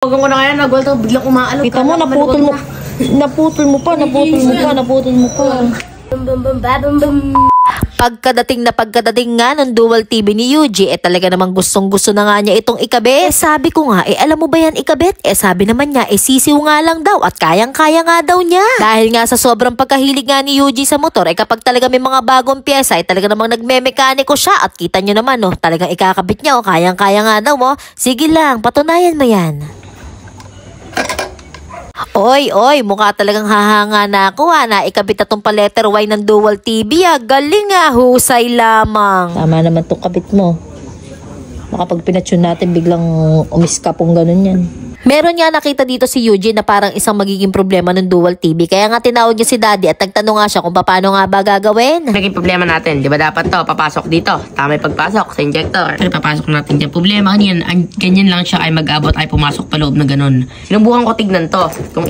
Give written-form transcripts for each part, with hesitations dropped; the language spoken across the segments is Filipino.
Huwag mo na kaya nagwalto, biglang umaalog. Kita mo, naputol mo. Naputol mo pa. Pagkadating nga ng Dual TV ni Yuji, talaga namang gustong-gusto na nga niya itong ikabit. Sabi ko nga, alam mo ba yan ikabit? Sabi naman niya, sisiw nga lang daw at kayang-kaya nga daw niya. Dahil nga sa sobrang pagkahilig nga ni Yuji sa motor, kapag talaga may mga bagong pyesa, talaga namang nagme-mekaniko siya. At kita nyo naman, talagang ikakabit niya, kayang-kaya nga daw, Sige lang, patunayan mo yan. Oy, mukha talagang hahanga na ako na ikabit na tong pa-letter Y ng Dual TV Galing husay lamang. Tama naman tong kabit mo. Baka pag pinatune natin biglang umiskapong ganun yan. Meron nga nakita dito si Yuji na parang isang magiging problema ng Dual TV. Kaya nga tinawag niya si Daddy at nagtanong nga siya kung paano nga ba gagawin. Naging problema natin, di ba dapat to, papasok dito. Tama yung pagpasok sa injector. Papasok natin dyan. Problema kanyan, ganyan lang siya ay mag-abot ay pumasok pa loob na ganun. Sinubukan ko tignan to, itong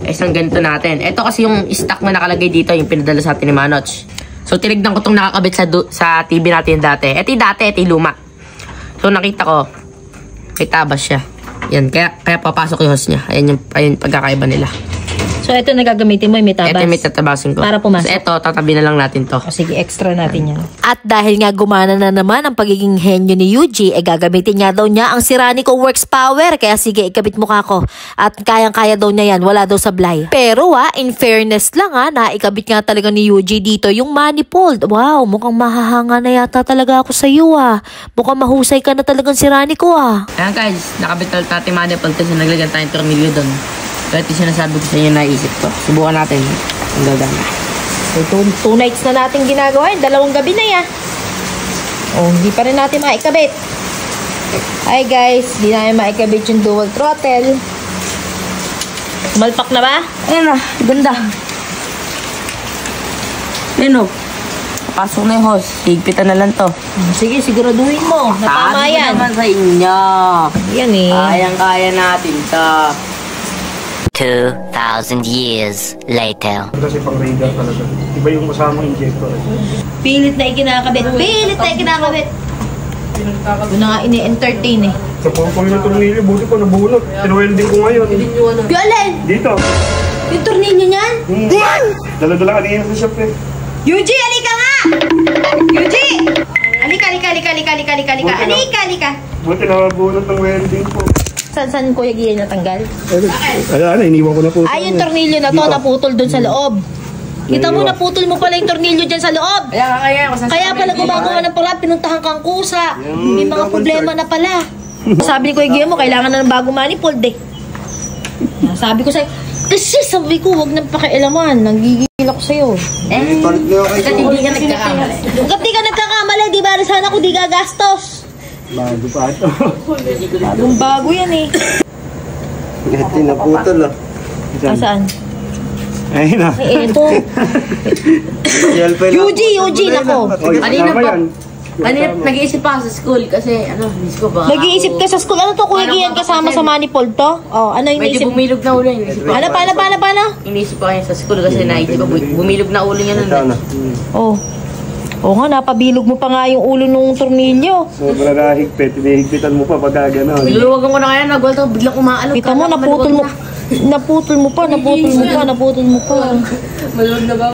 isang ganito natin. Ito kasi yung stock na nakalagay dito, yung pinadala sa atin ni Manoch. So tinignan ko itong nakakabit sa TV natin dati. Ito yung luma. So nakita ko, may tabas siya. Yan, kaya papasok yung hose niya. Ayun pagkakaiba nila. So, ito na gagamitin mo, may tabas? Ito may tatabasin ko. Para pumasok? So, ito, tatabi na lang natin to. Sige, extra natin yan. At dahil nga gumana na naman ang pagiging henyo ni Yuji, gagamitin nga daw niya ang Siranico Works Power. Kaya sige, ikabit mukha ko. At kayang-kaya daw niya yan, wala daw sablay. Pero in fairness lang naikabit nga talaga ni Yuji dito yung manifold. Wow, mukhang mahahanga na yata talaga ako sa iyo Mukhang mahusay ka na talagang Siranico Ayan guys, nakabit ulit natin manifold kasi naglagyan tayong tornilyo doon. Kaya ito sinasabi ko sa inyo, naisip ko. Subukan natin ang gagana. So, 2 nights na natin ginagawa yun. 2 gabi na hindi pa rin natin maikabit. Hi guys, hindi namin maikabit yung dual throttle. Malpak na ba? Ayun ganda. Ayun pasok na yung hose. Higpitan na lang to. Sige, siguraduhin mo. Natama yan. Sabi naman sa inyo. Yan Kayang-kaya natin to. 2,000 years later. Kasi pang radar talaga. Iba yung kasama injector. Pilit na ikinakabit. Ito na nga ini-entertain Sa pang yung tornilyo, buti pa nabunot. Tinuwelding ko ngayon. Piolin! Dito. Yung tornilyo niyan? Dala-dala kanina sa shop Yuji, halika nga! Yuji! Halika. Buti nabunot ng welding ko. Saan Kuya Gian natanggal? Iniwan ko na po. Yung tornilyo na to naputol dun sa loob. Kita mo, naputol mo pala yung tornilyo dyan sa loob. Kaya pala gumagawa ng paraan, pinuntahan kang kusa. May mga problema na pala. Sabi ni Kuya Gian mo, kailangan na ng bagong manifold Sabi ko sa'yo, kasi sabi ko, huwag nang pakialaman. Nagigil ako sa'yo. Kasi hindi ka nagkakamali. Hanggat di ka nagkakamali, di ba? Sana ko di gagastos. Bago pa ito. Bagong-bago yan Ito naputol Saan? Ayun Ito. Yuji, nako. Kanina nag-iisip pa sa school kasi miss ko ba? Nag-iisip ka sa school. Ano to, Kuya Gian, kasama sa manifold to? Ano yung medyo inisip? bumilog na ulo. Paano? Inisip ko kanya sa school kasi naisip ko bumilog na ulo niya nun. Oo nga, napabilog mo pa nga yung ulo nung tornilyo. Sobrang nakahigpit. Hinihigpitan mo pa pag gano'n. Niluwagan ko na kaya nagwalto, biglang umaalog. Kita mo, naputol mo pa. Malulog na ba?